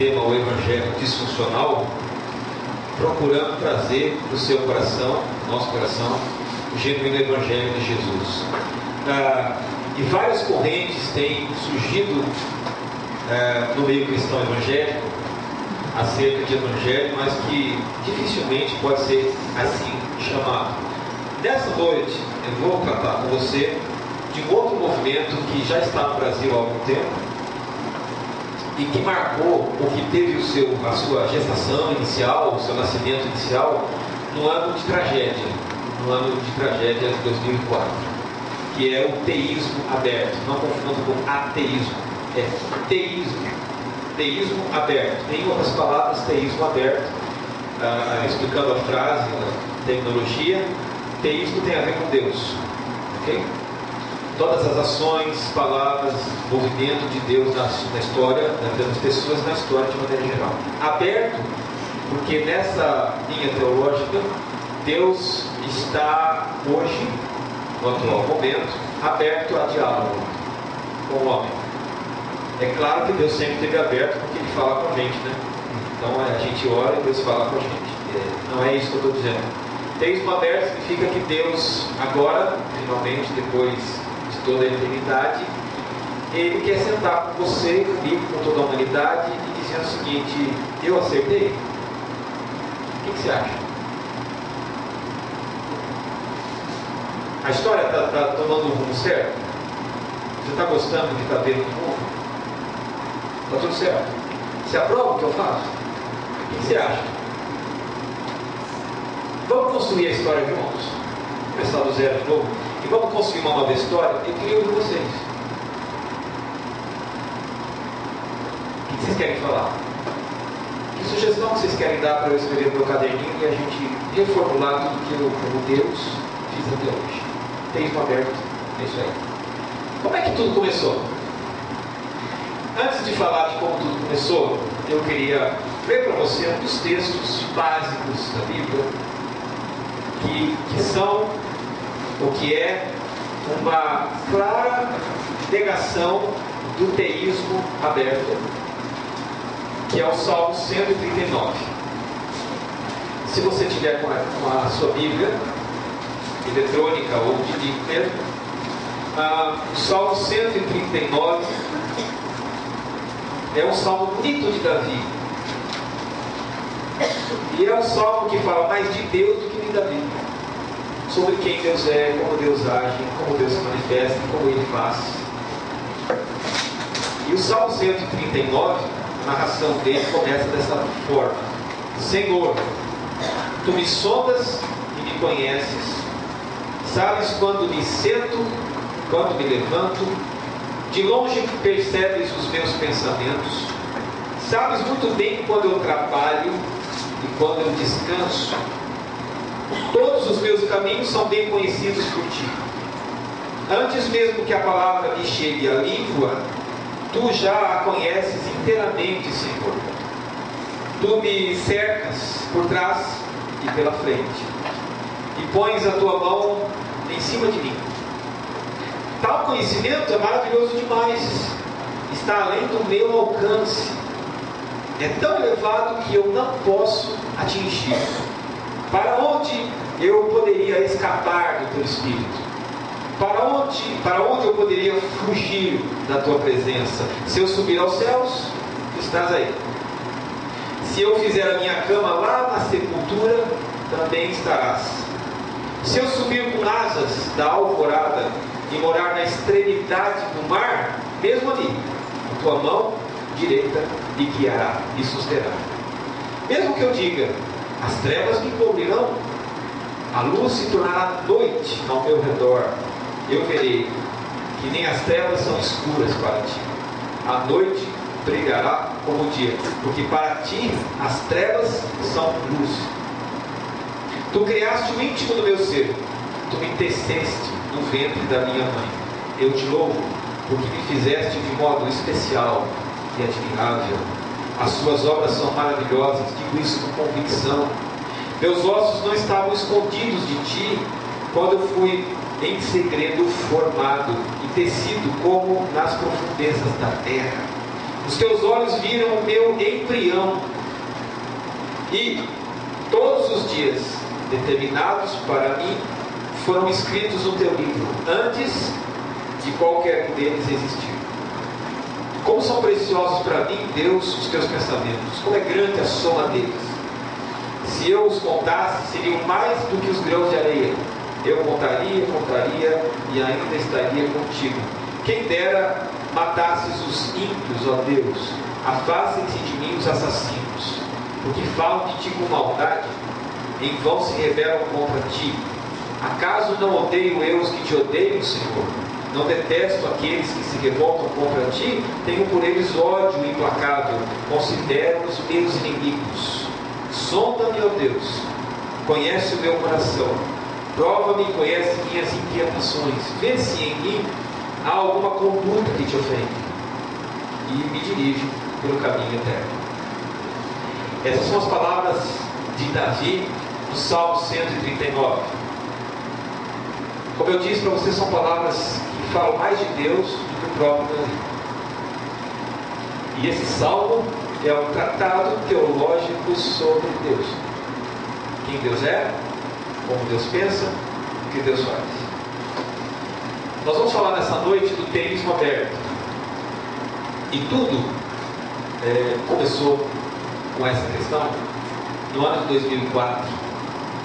tema o Evangelho disfuncional, procurando trazer para o seu coração, nosso coração, o genuíno Evangelho de Jesus. E várias correntes têm surgido no meio cristão evangélico acerca de Evangelho, mas que dificilmente pode ser assim chamado. Nessa noite eu vou tratar com você de um outro movimento que já está no Brasil há algum tempo e que marcou, ou que teve a sua gestação inicial, o seu nascimento inicial, no ano de tragédia de 2004, que é o teísmo aberto. Não confundam com ateísmo, é teísmo aberto. Em outras palavras, teísmo aberto, explicando a frase, a terminologia, teísmo tem a ver com Deus, ok? Todas as ações, palavras, movimento de Deus na história, das pessoas na história de maneira geral. Aberto, porque nessa linha teológica, Deus está hoje, no atual momento, aberto a diálogo com o homem. É claro que Deus sempre esteve aberto porque Ele fala com a gente, né? Então a gente ora e Deus fala com a gente. Não é isso que eu estou dizendo. Teísmo aberto significa que Deus, agora, finalmente, depois toda a eternidade, Ele quer sentar com você, comigo, com toda a humanidade e dizer o seguinte: eu acertei? O que você acha? A história está tomando o rumo certo? Você está gostando do que está vendo no mundo? Está tudo certo? Você aprova o que eu faço? O que você acha? Vamos construir a história juntos? Começar do zero de novo? E vamos construir uma nova história? Eu queria ouvir vocês. O que vocês querem falar? Que sugestão que vocês querem dar para eu escrever no meu caderninho e a gente reformular tudo que eu, como Deus, fiz até hoje? Teísmo aberto, é isso aí. Como é que tudo começou? Antes de falar de como tudo começou, eu queria ler para você um dos textos básicos da Bíblia, que são o que é uma clara negação do teísmo aberto, que é o Salmo 139. Se você tiver com a sua Bíblia eletrônica ou de livro mesmo, o Salmo 139 é um salmo bonito de Davi, e é um salmo que fala mais de Deus do que de Davi, sobre quem Deus é, como Deus age, como Deus se manifesta, como Ele faz. E o Salmo 139, a narração dele começa dessa forma: Senhor, Tu me sondas e me conheces, sabes quando me sento, quando me levanto, de longe percebes os meus pensamentos, sabes muito bem quando eu trabalho e quando eu descanso. Todos os meus caminhos são bem conhecidos por Ti. Antes mesmo que a palavra me chegue à língua, Tu já a conheces inteiramente, Senhor. Tu me cercas por trás e pela frente, e pões a Tua mão em cima de mim. Tal conhecimento é maravilhoso demais, está além do meu alcance, é tão elevado que eu não posso atingir. Para onde eu poderia escapar do Teu Espírito? Para onde eu poderia fugir da Tua presença? Se eu subir aos céus, Tu estás aí. Se eu fizer a minha cama lá na sepultura, também estarás. Se eu subir com asas da alvorada e morar na extremidade do mar, mesmo ali, a Tua mão direita me guiará e susterá. Mesmo que eu diga: as trevas me cobrirão, a luz se tornará noite ao meu redor, eu verei que nem as trevas são escuras para Ti. A noite brilhará como o dia, porque para Ti as trevas são luz. Tu criaste o íntimo do meu ser, Tu me teceste no ventre da minha mãe. Eu Te louvo, porque me fizeste de modo especial e admirável. As Suas obras são maravilhosas, digo isso com convicção. Meus ossos não estavam escondidos de Ti, quando eu fui em segredo formado e tecido como nas profundezas da terra. Os teus olhos viram o meu embrião, e todos os dias determinados para mim foram escritos no teu livro, antes de qualquer um deles existir. Como são preciosos para mim, Deus, os teus pensamentos, como é grande a soma deles. Se eu os contasse, seriam mais do que os grãos de areia. Eu contaria e ainda estaria contigo. Quem dera matasses os ímpios, ó Deus, afastem-se de mim os assassinos, porque falam de ti com maldade, em vão se rebelam contra ti. Acaso não odeio eu os que te odeiam, Senhor? Não detesto aqueles que se revoltam contra ti? Tenho por eles ódio implacável, considero-os meus inimigos. Sonda-me, ó Deus, conhece o meu coração, prova-me e conhece minhas inquietações, vê se em mim há alguma conduta que te ofende, e me dirige pelo caminho eterno. Essas são as palavras de Davi no Salmo 139. Como eu disse para vocês, são palavras que falam mais de Deus do que o próprio Davi. E esse salmo é um tratado teológico sobre Deus. Quem Deus é, como Deus pensa, o que Deus faz. Nós vamos falar nessa noite do teísmo aberto. E tudo começou com essa questão no ano de 2004,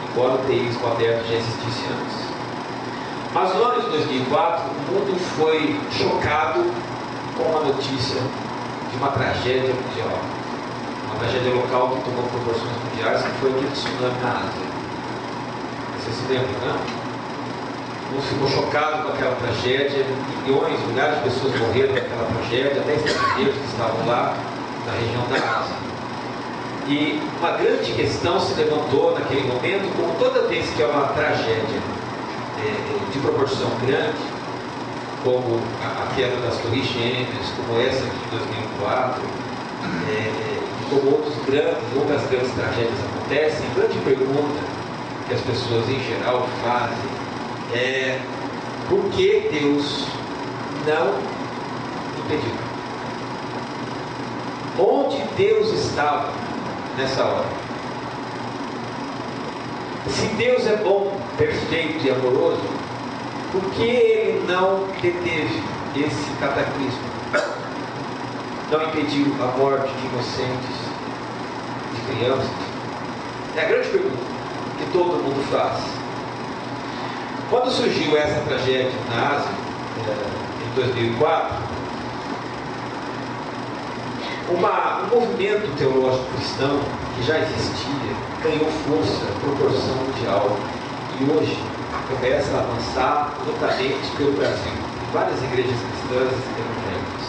embora o teísmo aberto já existisse antes. Mas no ano de 2004, o mundo foi chocado com a notícia de uma tragédia mundial. Uma tragédia local que tomou proporções mundiais, que foi aquele tsunami na Ásia. Você se lembra, não? O mundo ficou chocado com aquela tragédia, milhares de pessoas morreram naquela tragédia, até estrangeiros que estavam lá na região da Ásia. E uma grande questão se levantou naquele momento, como toda vez que há uma tragédia de proporção grande, como a queda das Torres Gêmeas, como essa aqui em 2004, como outras grandes tragédias acontecem, a grande pergunta que as pessoas em geral fazem é: por que Deus não impediu? Onde Deus estava nessa hora? Se Deus é bom, perfeito e amoroso, por que Ele não deteve esse cataclismo? Não impediu a morte de inocentes, de crianças? É a grande pergunta que todo mundo faz. Quando surgiu essa tragédia na Ásia, em 2004, um movimento teológico cristão que já existia ganhou força, proporção mundial, e hoje começa a avançar notadamente pelo Brasil, em várias igrejas cristãs e evangélicas.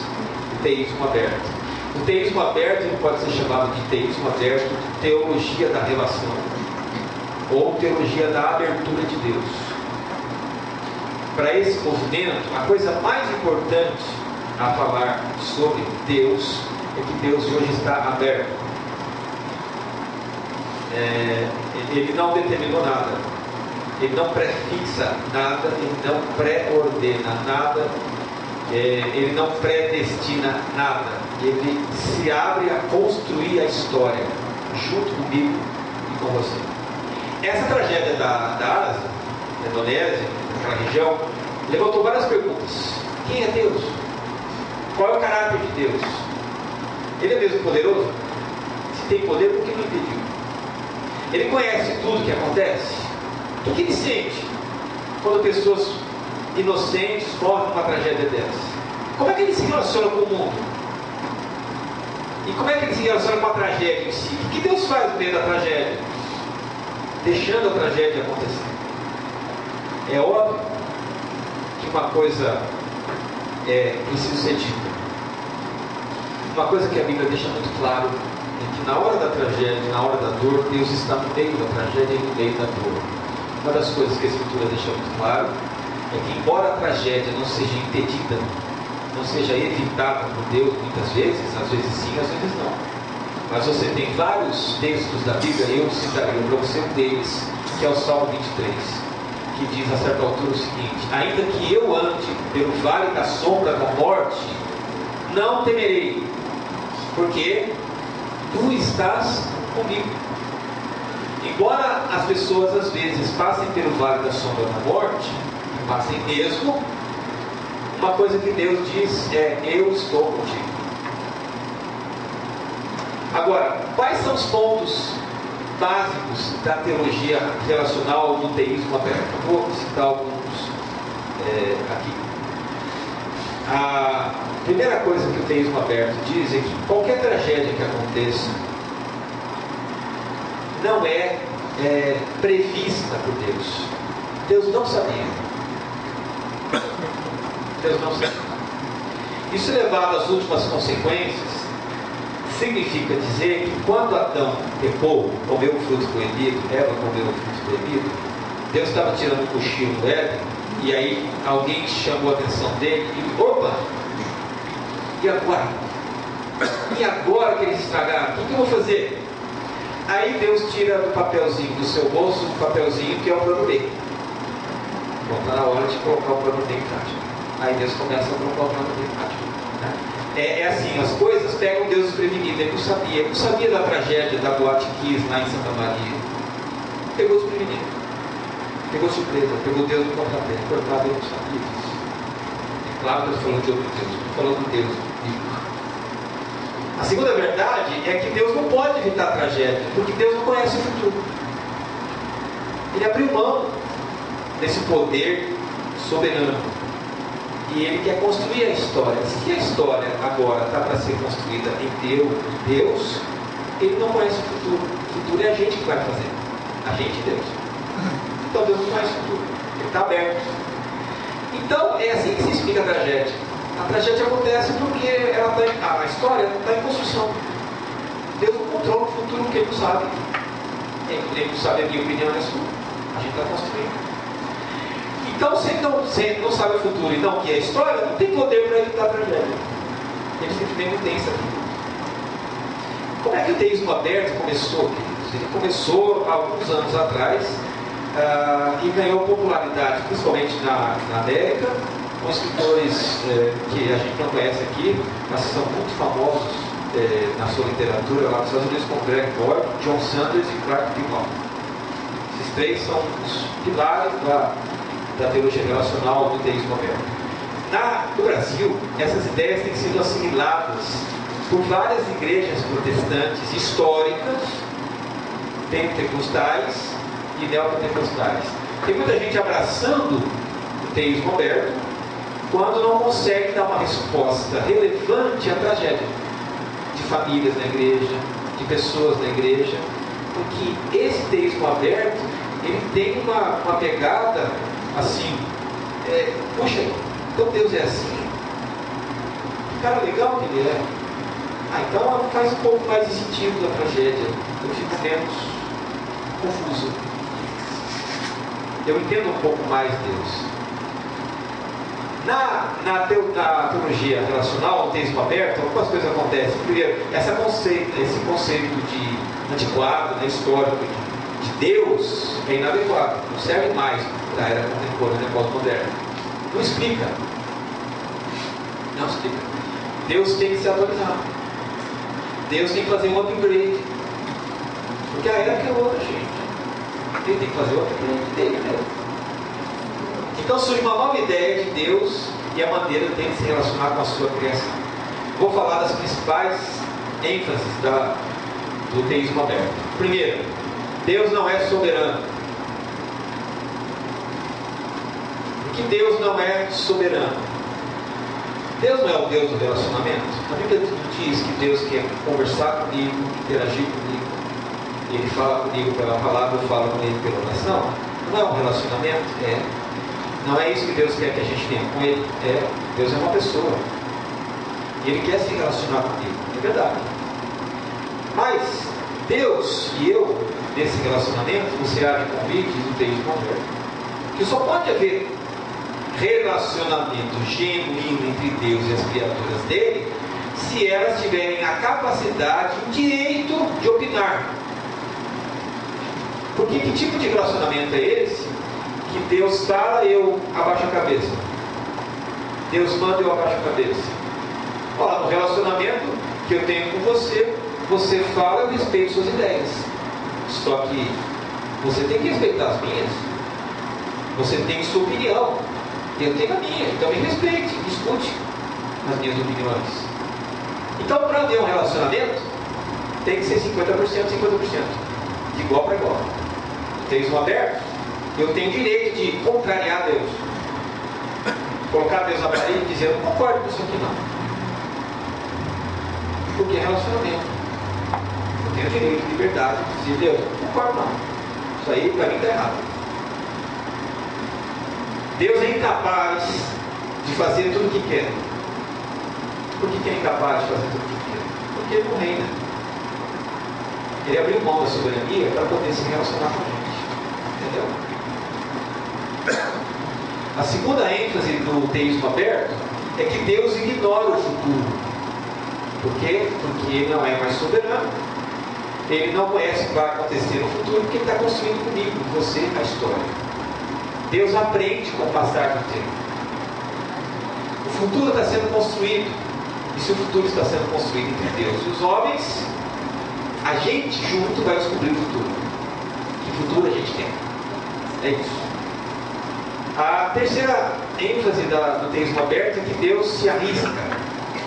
O teísmo aberto. O teísmo aberto ele pode ser chamado de teísmo aberto, de teologia da relação, ou teologia da abertura de Deus. Para esse movimento, a coisa mais importante a falar sobre Deus é que Deus hoje está aberto. Ele não determinou nada, ele não prefixa nada, ele não pré-ordena nada, ele não predestina nada, ele se abre a construir a história junto comigo e com você. Essa tragédia da Ásia, da Indonésia, daquela região, levantou várias perguntas. Quem é Deus? Qual é o caráter de Deus? Ele é mesmo poderoso? Se tem poder, por que não impediu? Ele conhece tudo que acontece? O que ele sente quando pessoas inocentes morrem numa tragédia dessa? Como é que ele se relaciona com o mundo? E como é que ele se relaciona com a tragédia em si? O que Deus faz no meio da tragédia? Deixando a tragédia acontecer. É óbvio que uma coisa precisa ser dita. Uma coisa que a Bíblia deixa muito claro é que na hora da tragédia, na hora da dor, Deus está no meio da tragédia e no meio da dor. Uma das coisas que a Escritura deixa muito claro é que, embora a tragédia não seja impedida, não seja evitada por Deus muitas vezes, às vezes sim, às vezes não. Mas você tem vários textos da Bíblia, eu citaria para você um deles, que é o Salmo 23, que diz a certa altura o seguinte: ainda que eu ande pelo vale da sombra da morte, não temerei, porque tu estás comigo. Embora as pessoas às vezes passem pelo vale da sombra da morte, passem mesmo, uma coisa que Deus diz é: eu estou contigo. Agora, quais são os pontos básicos da teologia relacional do teísmo aberto? Eu vou citar alguns aqui. A primeira coisa que o teísmo aberto diz é que qualquer tragédia que aconteça não é prevista por Deus. Deus não sabia. Deus não sabia. Isso levado às últimas consequências significa dizer que quando Adão pecou, comeu o fruto proibido, Eva comeu o fruto proibido, Deus estava tirando o cochilo do Éden, e aí alguém chamou a atenção dele e opa! E agora? E agora que eles estragaram? O que eu vou fazer? Aí Deus tira do papelzinho do seu bolso, um papelzinho que é o plano B. Bom, está na hora de colocar o plano B em prática. Aí Deus começa a colocar o plano B em prática. É assim, as coisas pegam Deus desprevenido. Ele não sabia da tragédia da Boate Kiss lá em Santa Maria. Pegou desprevenido. Pegou surpresa, pegou Deus no contrapé. Cortado, ele não sabia disso. É claro que eu estou falando de outro Deus, estou falando de Deus. A segunda verdade é que Deus não pode evitar a tragédia, porque Deus não conhece o futuro. Ele abriu mão desse poder soberano. E ele quer construir a história. Se a história agora está para ser construída em Deus, ele não conhece o futuro. O futuro é a gente que vai fazer. A gente e Deus. Então Deus não conhece o futuro. Ele está aberto. Então é assim que se explica a tragédia. A tragédia acontece porque a história não está em construção. Deus não controla o futuro porque ele não sabe. Ele não sabe, a minha opinião é sua. A gente está construindo. Então, se ele não sabe o futuro e não que é a história, não tem poder para evitar a tragédia. Ele simplesmente não tem essa atitude. Como é que o teísmo aberto começou, queridos? Ele começou há alguns anos atrás e ganhou popularidade, principalmente na América, com escritores que a gente não conhece aqui, mas são muito famosos na sua literatura lá nos Estados Unidos, como Greg Boyd, John Sanders e Clark Pilon. Esses três são os pilares da teologia relacional do teísmo aberto. No Brasil, essas ideias têm sido assimiladas por várias igrejas protestantes históricas, pentecostais e neopentecostais. Tem muita gente abraçando o teísmo aberto quando não consegue dar uma resposta relevante à tragédia de famílias na igreja, de pessoas na igreja, porque esse teísmo aberto ele tem uma pegada assim, puxa, então Deus é assim? Que cara legal que ele é. Então faz um pouco mais de sentido da tragédia. Eu fico menos confuso. Eu entendo um pouco mais Deus. Na teologia relacional, o teísmo aberto, algumas coisas acontecem. Primeiro, esse conceito de antiquado, histórico, de Deus é inadequado, não serve mais para a era contemporânea pós-moderna. Não explica. Não explica. Deus tem que se atualizar. Deus tem que fazer um upgrade. Porque a época é outra, gente. Ele tem que fazer o upgrade dele mesmo. Então surge uma nova ideia de Deus e a maneira dele se relacionar com a sua criação. Vou falar das principais ênfases do teísmo aberto. Primeiro, Deus não é soberano. Por que Deus não é soberano? Deus não é o Deus do relacionamento. A Bíblia diz que Deus quer conversar comigo, interagir comigo. Ele fala comigo pela palavra, eu falo com ele pela oração. Não é um relacionamento? Não é isso que Deus quer que a gente tenha com ele? Deus é uma pessoa. E ele quer se relacionar comigo. É verdade. Mas Deus e eu, nesse relacionamento, você abre convite do teísmo aberto, que só pode haver relacionamento genuíno entre Deus e as criaturas dele se elas tiverem a capacidade e o direito de opinar. Porque que tipo de relacionamento é esse? Que Deus fala e eu abaixo a cabeça. Deus manda e eu abaixo a cabeça. Olha, no relacionamento que eu tenho com você, você fala, eu respeito suas ideias. Só que você tem que respeitar as minhas. Você tem sua opinião, eu tenho a minha. Então me respeite, me escute as minhas opiniões. Então, para ter um relacionamento, tem que ser 50%, 50%, de igual para igual. Teísmo aberto, eu tenho direito de contrariar Deus, colocar Deus na parede e dizer: eu não concordo com isso aqui não, porque é relacionamento. Eu tenho direito, liberdade de dizer: Deus, não concordo não, isso aí para mim está errado. Deus é incapaz de fazer tudo o que quer. Por que é incapaz de fazer tudo o que quer? Porque Ele não reina. Ele abriu mão da soberania para poder se relacionar com a gente. Entendeu? A segunda ênfase do teísmo aberto é que Deus ignora o futuro. Por quê? Porque Ele não é mais soberano. Ele não conhece o que vai acontecer no futuro, porque Ele está construindo comigo, com você, a história. Deus aprende com o passar do tempo. O futuro está sendo construído. E se o futuro está sendo construído entre Deus e os homens, a gente junto vai descobrir o futuro. Que futuro a gente tem? É isso. A terceira ênfase do teísmo aberto é que Deus se arrisca.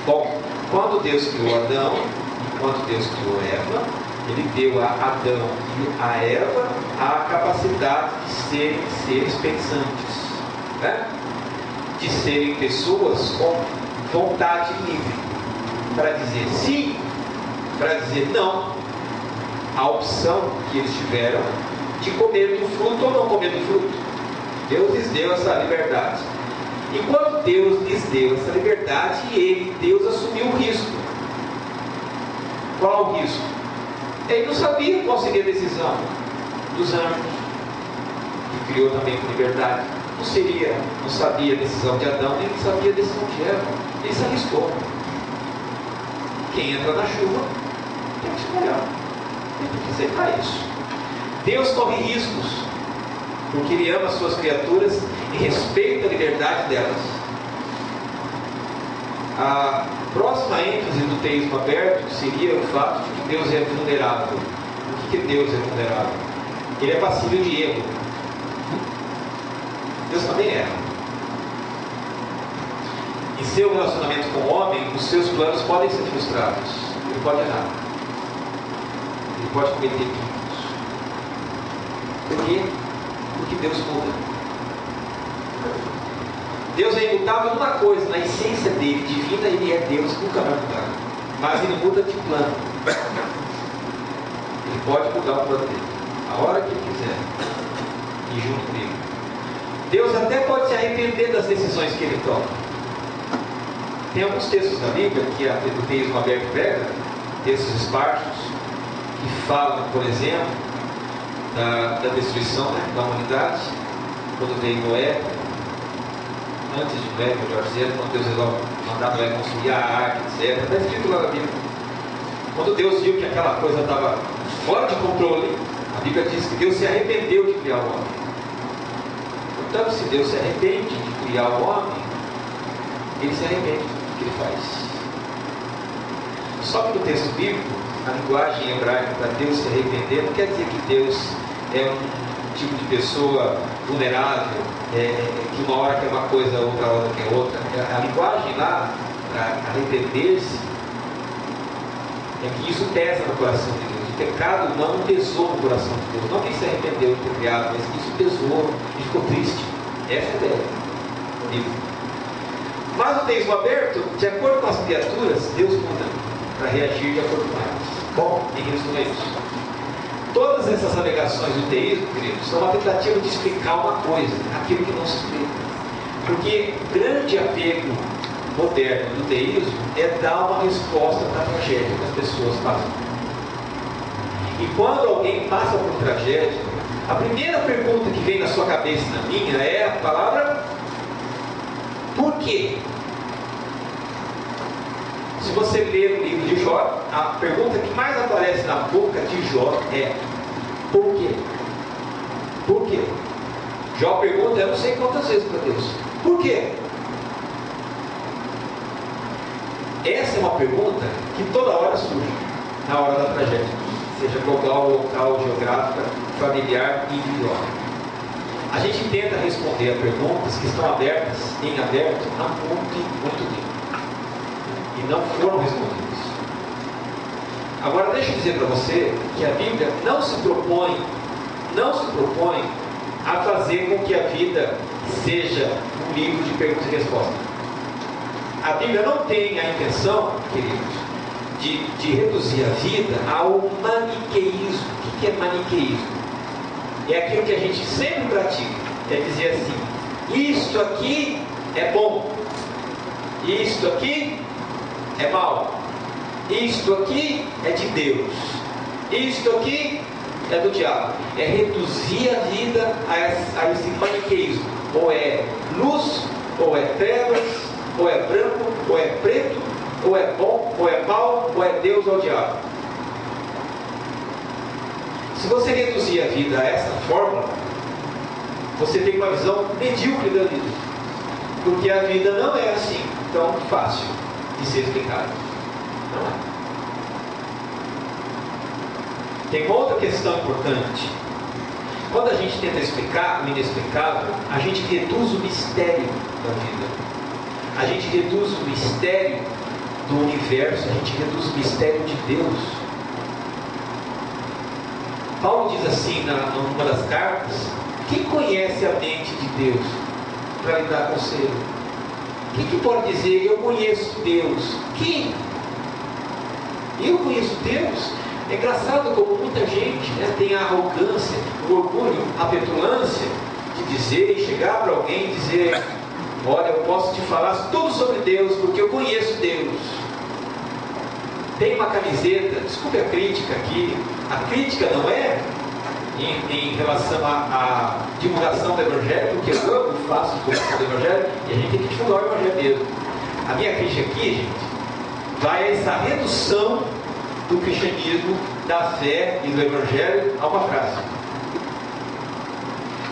Bom, quando Deus criou Adão, e quando Deus criou Eva, Ele deu a Adão e a Eva a capacidade de serem seres pensantes, né? De serem pessoas com vontade livre, para dizer sim, para dizer não. A opção que eles tiveram de comer do fruto ou não comer do fruto. Deus lhes deu essa liberdade. E quando Deus lhes deu essa liberdade, Deus assumiu o risco. Qual o risco? Ele não sabia qual seria a decisão dos anjos, que criou também com liberdade. Não sabia a decisão de Adão, nem sabia a decisão de Eva. Ele se arriscou. Quem entra na chuva tem que escolher. Tem que aceitar isso. Deus corre riscos, porque Ele ama as suas criaturas e respeita a liberdade delas. A próxima ênfase do teísmo aberto seria o fato de que Deus é vulnerável. O que Deus é vulnerável? Ele é passível de erro. Deus também erra. Em seu relacionamento com o homem, os seus planos podem ser frustrados. Ele pode errar. Ele pode cometer equívocos. Por quê? Porque Deus muda. Deus é imutável numa coisa, na essência dele, divina, Ele é Deus, nunca vai mudar. Mas Ele muda de plano. Ele pode mudar o plano dele, a hora que Ele quiser, e junto comigo. Deus até pode se arrepender das decisões que Ele toma. Tem alguns textos da Bíblia que o teísmo aberto pega, textos esparsos, que falam, por exemplo, da destruição, né, da humanidade, quando veio Noé, antes de Noé, melhor dizendo, quando Deus resolve mandar Noé construir a arca, etc. Está escrito lá na Bíblia. Quando Deus viu que aquela coisa estava fora de controle, a Bíblia diz que Deus se arrependeu de criar o homem. Portanto, se Deus se arrepende de criar o homem, Ele se arrepende do que Ele faz. Só que no texto bíblico, a linguagem hebraica para Deus se arrepender não quer dizer que Deus é um tipo de pessoa vulnerável, que uma hora quer uma coisa, outra hora quer outra. A linguagem lá, para arrepender-se, é que isso pesa no coração de Deus. O pecado não pesou no coração de Deus. Não que ele se arrependeu de ter criado, mas que isso pesou e ficou triste. Essa é a ideia. Mas o teísmo aberto, de acordo com as criaturas, Deus muda para reagir de acordo com elas. Bom, em resumo é isso. Todas essas alegações do teísmo, queridos, são uma tentativa de explicar uma coisa, aquilo que não se explica. Porque o grande apego moderno do teísmo é dar uma resposta para a tragédia que as pessoas passam. E quando alguém passa por tragédia, a primeira pergunta que vem na sua cabeça e na minha é a palavra por quê? Se você ler o livro de Jó, a pergunta que mais aparece na boca de Jó é por quê? Por quê? Jó pergunta, eu não sei quantas vezes para Deus. Por quê? Essa é uma pergunta que toda hora surge na hora da tragédia, seja global, local, geográfica, familiar e individual. A gente tenta responder a perguntas que estão abertas, em aberto, há muito tempo. E não foram respondidas. Agora deixa eu dizer para você que a Bíblia não se propõe a fazer com que a vida seja um livro de perguntas e respostas. A Bíblia não tem a intenção, queridos, de reduzir a vida ao maniqueísmo. O que é maniqueísmo? É aquilo que a gente sempre pratica. É dizer assim: isto aqui é bom, isto aqui é mal, isto aqui é de Deus, isto aqui é do diabo. É reduzir a vida a esse maniqueísmo. Ou é luz, ou é trevas, ou é branco, ou é preto, ou é bom, ou é mal, ou é Deus ou diabo. Se você reduzir a vida a essa fórmula, você tem uma visão medíocre da vida. Porque a vida não é assim tão fácil de ser explicada. Não é. Tem uma outra questão importante. Quando a gente tenta explicar o inexplicável, a gente reduz o mistério da vida. A gente reduz o mistério do universo, a gente reduz o mistério de Deus. Paulo diz assim, numa das cartas: quem conhece a mente de Deus para lhe dar conselho? Quem que pode dizer, eu conheço Deus? Quem? Eu conheço Deus? É engraçado como muita gente, né, tem a arrogância, o orgulho, a petulância de dizer e chegar para alguém e dizer: olha, eu posso te falar tudo sobre Deus porque eu conheço Deus. Tem uma camiseta, desculpe a crítica aqui, a crítica não é em relação à divulgação do Evangelho, porque eu faço divulgação do Evangelho e a gente tem que divulgar o Evangelho mesmo. A minha crítica aqui, gente, vai a essa redução do cristianismo, da fé e do Evangelho a uma frase.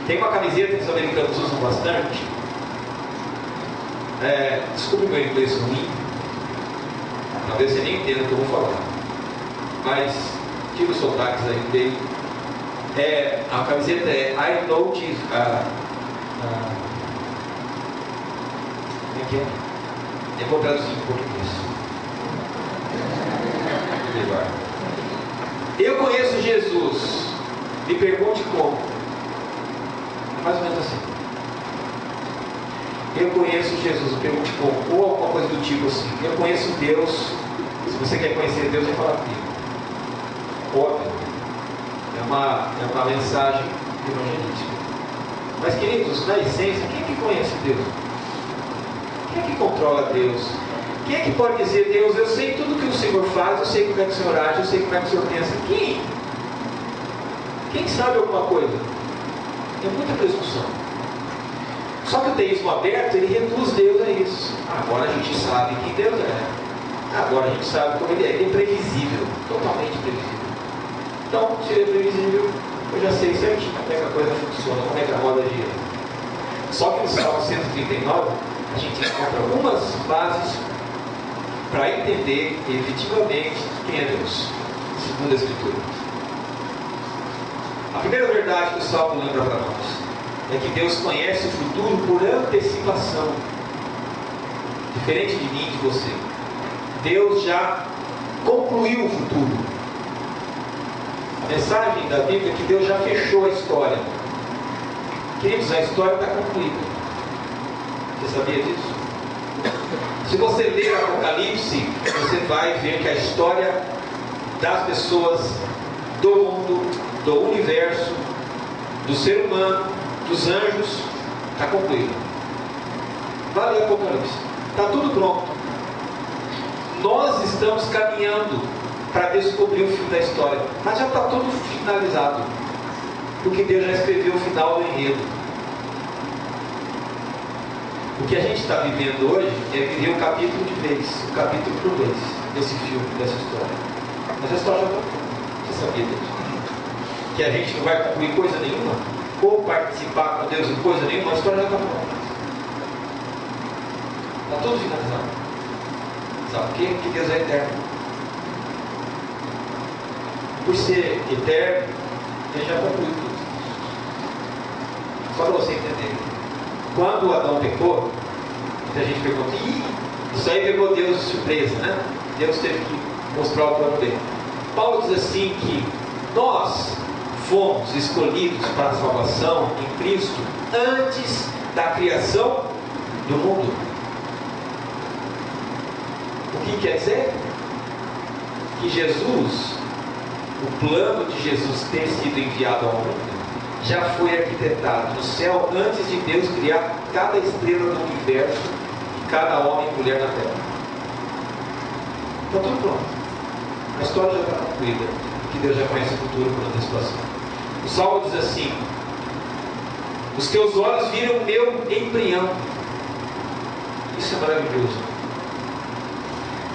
Tem uma camiseta que os americanos usam bastante. Desculpe meu inglês ruim, talvez você nem entenda o que eu vou falar, mas tira os sotaques aí dele. A camiseta é I notice. Como é que é? Eu vou traduzir em português. Eu conheço Jesus. Me pergunte como. É mais ou menos assim. Eu conheço Jesus. Me pergunte como. Ou alguma coisa do tipo assim. Eu conheço Deus. Se você quer conhecer Deus, vai falar comigo. Óbvio. É uma mensagem evangelística. Mas, queridos, na essência, quem é que conhece Deus? Quem é que controla Deus? Quem é que pode dizer: Deus, eu sei tudo que o Senhor faz, eu sei como é que o Senhor age, eu sei como é que o Senhor pensa? Quem? Quem sabe alguma coisa? É muita presunção. Só que o teísmo aberto, ele reduz Deus a isso. Agora a gente sabe quem Deus é. Agora a gente sabe como ele é. Ele é previsível, totalmente previsível. Então, se ele é previsível, eu já sei certinho como é que a coisa funciona, como é que a roda gira. Só que no Salmo 139, a gente encontra algumas bases para entender efetivamente quem é Deus, segundo a Escritura. A primeira verdade que o Salmo lembra para nós é que Deus conhece o futuro por antecipação. Diferente de mim e de você. Deus já concluiu o futuro. A mensagem da Bíblia é que Deus já fechou a história. Queridos, a história está concluída. Você sabia disso? Se você ler Apocalipse, você vai ver que a história das pessoas, do mundo, do universo, do ser humano, dos anjos, está concluída. Vai ler Apocalipse. Está tudo pronto. Nós estamos caminhando para descobrir o fim da história, mas já está tudo finalizado, porque Deus já escreveu o final do enredo. O que a gente está vivendo hoje é viver um capítulo de vez, um capítulo por vez, desse filme, dessa história. Mas a história já está pronta. Você sabia disso? Que a gente não vai concluir coisa nenhuma, ou participar com Deus em coisa nenhuma, a história já está pronta. Está tudo finalizado. Sabe por quê? Porque Deus é eterno. por ser eterno, ele já concluiu tudo. Só para você entender. Quando Adão pecou, muita gente pergunta, isso aí pegou Deus de surpresa, né? Deus teve que mostrar o plano dele. Paulo diz assim que nós fomos escolhidos para a salvação em Cristo antes da criação do mundo. O que quer dizer? Que Jesus, o plano de Jesus ter sido enviado ao mundo, já foi arquitetado no céu antes de Deus criar cada estrela do universo e cada homem e mulher na terra. Está tudo pronto. A história já está concluída, que Deus já conhece o futuro por antecipação. O Salmo diz assim: os teus olhos viram o meu embrião. Isso é maravilhoso.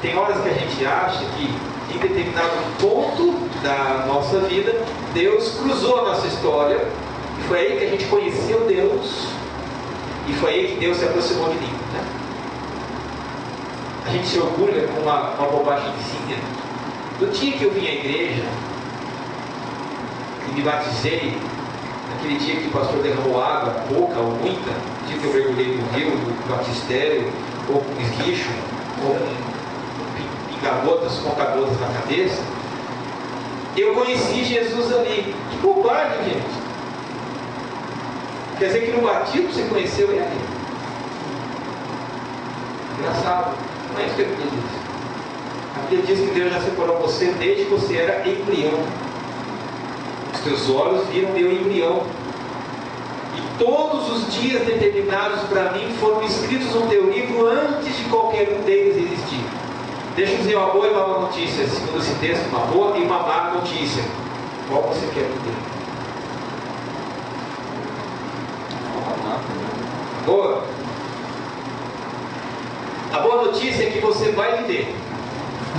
Tem horas que a gente acha que em determinado ponto da nossa vida, Deus cruzou a nossa história, e foi aí que a gente conheceu Deus, e foi aí que Deus se aproximou de mim, né? A gente se orgulha com uma bobagemzinha. No dia que eu vim à igreja e me batizei, naquele dia que o pastor derramou água, pouca ou muita, no dia que eu mergulhei no rio, no batistério, ou com esguicho, ou com pinga-gotas, conta-gotas na cabeça, eu conheci Jesus ali. Que bobagem, gente! Quer dizer que no batismo você conheceu ele? Engraçado. Não é isso que a Bíblia diz. A Bíblia diz que Deus já separou você desde que você era embrião. Os teus olhos viram meu embrião. E todos os dias determinados para mim foram escritos no teu livro antes de qualquer um deles existir. Deixa eu dizer uma boa e uma má notícia. Segundo esse texto, uma boa e uma má notícia. Qual você quer entender? Boa. A boa notícia é que você vai viver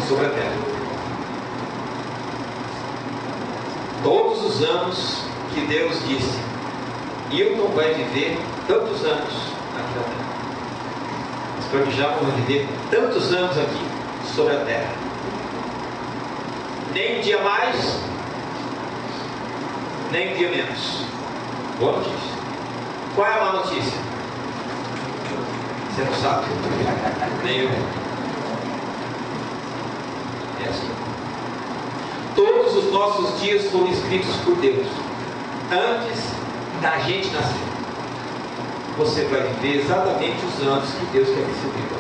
sobre a terra. Todos os anos que Deus disse, Hilton vai viver tantos anos aqui na terra. Espero que já vão viver tantos anos aqui sobre a terra. Nem um dia mais, nem um dia menos. Boa notícia. Qual é a má notícia? Você não sabe. Nem eu. É assim. Todos os nossos dias foram escritos por Deus antes da gente nascer. Você vai viver exatamente os anos que Deus quer que você viva.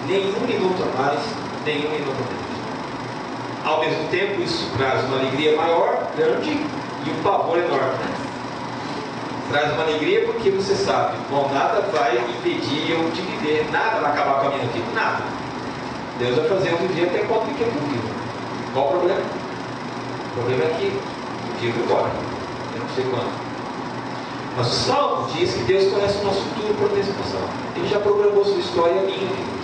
Nenhum minuto a mais, nenhum minuto a menos. Ao mesmo tempo, isso traz uma alegria maior, grande, e um pavor enorme, né? Traz uma alegria porque você sabe, bom, nada vai impedir eu de viver, nada vai acabar com a minha vida, nada. Deus vai fazer eu viver até quando Ele quer que eu viva. Qual o problema? O problema é que o dia vai embora, eu não sei quando. Mas o Salmo diz que Deus conhece o nosso futuro por antecipação. Ele já programou sua história e a minha vida.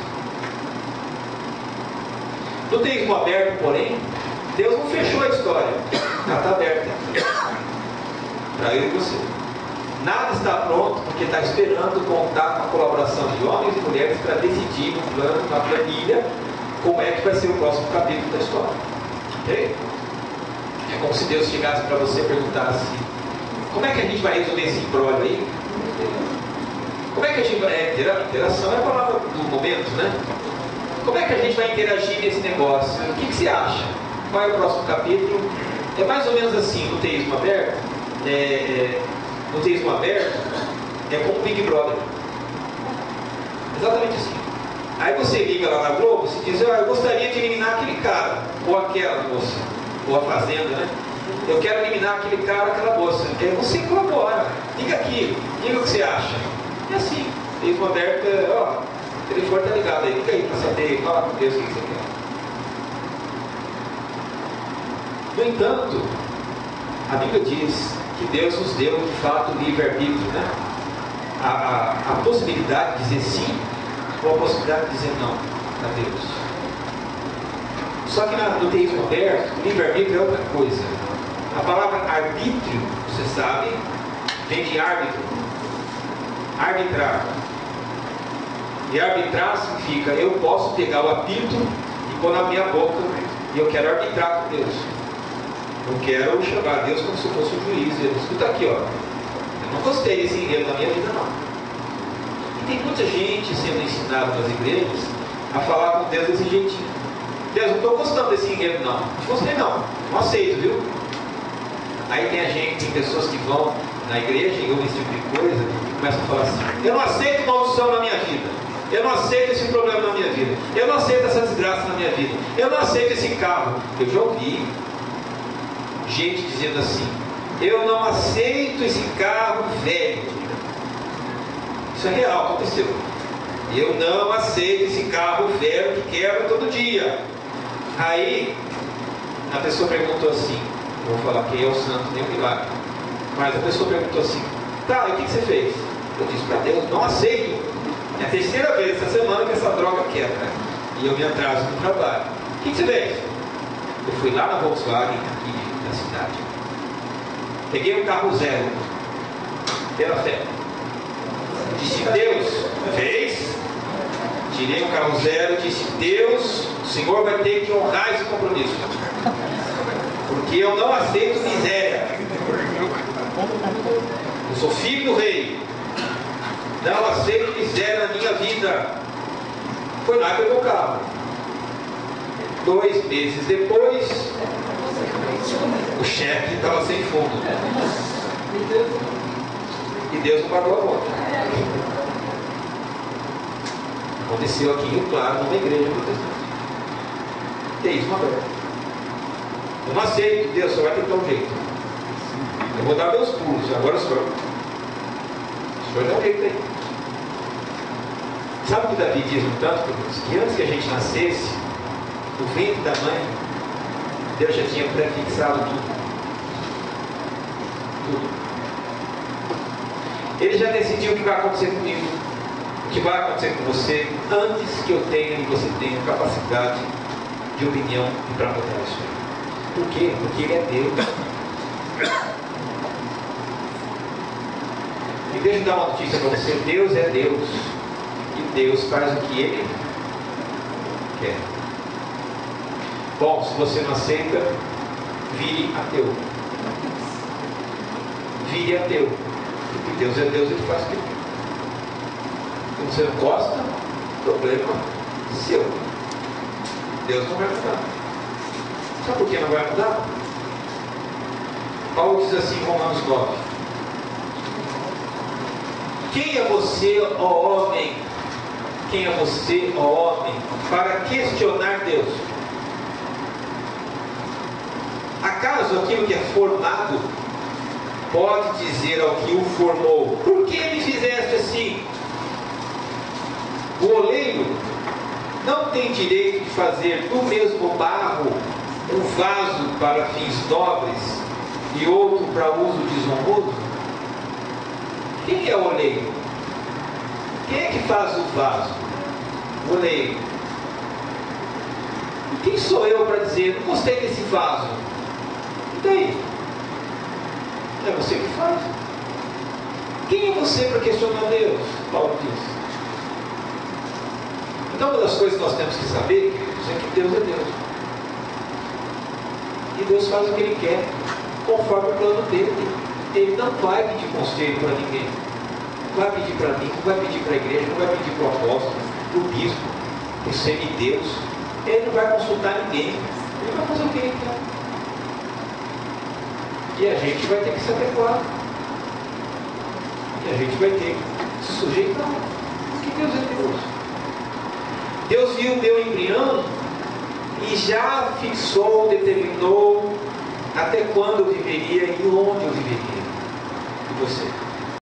No teísmo aberto, porém, Deus não fechou a história, ela está aberta para eu e você. Nada está pronto porque está esperando contar com a colaboração de homens e mulheres para decidir no plano, na planilha, como é que vai ser o próximo capítulo da história. Ok? É como se Deus chegasse para você e perguntasse: como é que a gente vai resolver esse imbróglio aí? Como é que a gente vai... Interação é a palavra do momento, né? Como é que a gente vai interagir nesse negócio? O que você acha? Qual é o próximo capítulo? É mais ou menos assim, no teísmo aberto. No teísmo aberto é como o Big Brother. Exatamente assim. Aí você liga lá na Globo e diz: eu gostaria de eliminar aquele cara, ou aquela moça, ou a fazenda, né? Eu quero eliminar aquele cara, aquela moça. Aí você colabora. Liga aqui, diga o que você acha. É assim, teísmo aberto ó, o telefone está ligado aí, liga aí para saber, fala com Deus o que você quer. No entanto, a Bíblia diz que Deus nos deu de fato livre-arbítrio, né? A possibilidade de dizer sim ou a possibilidade de dizer não a Deus. Só que no teísmo aberto, livre-arbítrio é outra coisa. A palavra arbítrio, você sabe, vem de árbitro, arbitrar. E arbitrar significa eu posso pegar o apito e pôr na minha boca e eu quero arbitrar com Deus. Não quero chamar Deus como se fosse um juiz. Escuta aqui, ó. Eu não gostei desse enredo na minha vida, não. E tem muita gente sendo ensinada nas igrejas a falar com Deus desse jeitinho. Deus, não estou gostando desse enredo, não. Não gostei, não. Não aceito, viu? Aí tem pessoas que vão na igreja e ouvem esse tipo de coisa e começam a falar assim: eu não aceito maldição na minha vida. Eu não aceito esse problema na minha vida. Eu não aceito essa desgraça na minha vida. Eu não aceito esse carro. Eu já ouvi gente dizendo assim: eu não aceito esse carro velho. Isso é real, aconteceu. Eu não aceito esse carro velho que quebra todo dia. Aí a pessoa perguntou assim, não vou falar quem é o santo nem o milagre, mas a pessoa perguntou assim: tá, e o que você fez? Eu disse para Deus: não aceito. É a terceira vez essa semana que essa droga quebra e eu me atraso no trabalho. O que você fez? Eu fui lá na Volkswagen aqui na cidade, peguei um carro zero pela fé, disse: Deus fez. Tirei um carro zero, disse: Deus, o Senhor vai ter que honrar esse compromisso, porque eu não aceito miséria. Eu sou filho do rei, não aceito miséria na minha vida. Foi lá e pegou o carro. 2 meses depois, o cheque estava sem fundo e Deus não pagou a conta. Aconteceu aqui em Rio Claro, numa igreja protestante. Teísmo aberto. Eu não aceito, Deus, só vai ter que dar um jeito. Eu vou dar meus pulos, agora o senhor dá um jeito aí. Sabe o que Davi diz no tanto? Que antes que a gente nascesse, no ventre da mãe, Deus já tinha prefixado tudo. Tudo. Ele já decidiu o que vai acontecer comigo, o que vai acontecer com você, antes que eu tenha e você tenha capacidade de opinião e para mudar isso aí. Por quê? Porque Ele é Deus. E deixa eu dar uma notícia para você: Deus é Deus. E Deus faz o que Ele quer. Bom, se você não aceita, vire ateu. Vire ateu. Porque Deus é Deus, Ele faz o que Ele quer. Se você não gosta, problema seu. Deus não vai mudar. Sabe por que não vai mudar? Paulo diz assim em Romanos 9: quem é você, ó homem? Quem é você, ó homem, para questionar Deus? Acaso aquilo que é formado pode dizer ao que o formou: por que me fizeste assim? O oleiro não tem direito de fazer do mesmo barro um vaso para fins nobres e outro para uso desonroso? Quem é o oleiro? Quem é que faz o vaso? O oleiro. E quem sou eu para dizer: não gostei desse vaso? E daí? É você que faz. Quem é você para questionar Deus? Paulo diz. Então, uma das coisas que nós temos que saber, queridos, é que Deus é Deus. E Deus faz o que Ele quer, conforme o plano dele. Ele não vai pedir conselho para ninguém. Não vai pedir para mim, não vai pedir para a igreja, não vai pedir para o apóstolo, para o bispo, para o semideus. Ele não vai consultar ninguém. Ele vai fazer o que Ele quer. E a gente vai ter que se adequar. E a gente vai ter que se sujeitar. Porque Deus é Deus. Deus viu o meu embrião e já fixou, determinou até quando eu viveria e onde eu viveria. E você?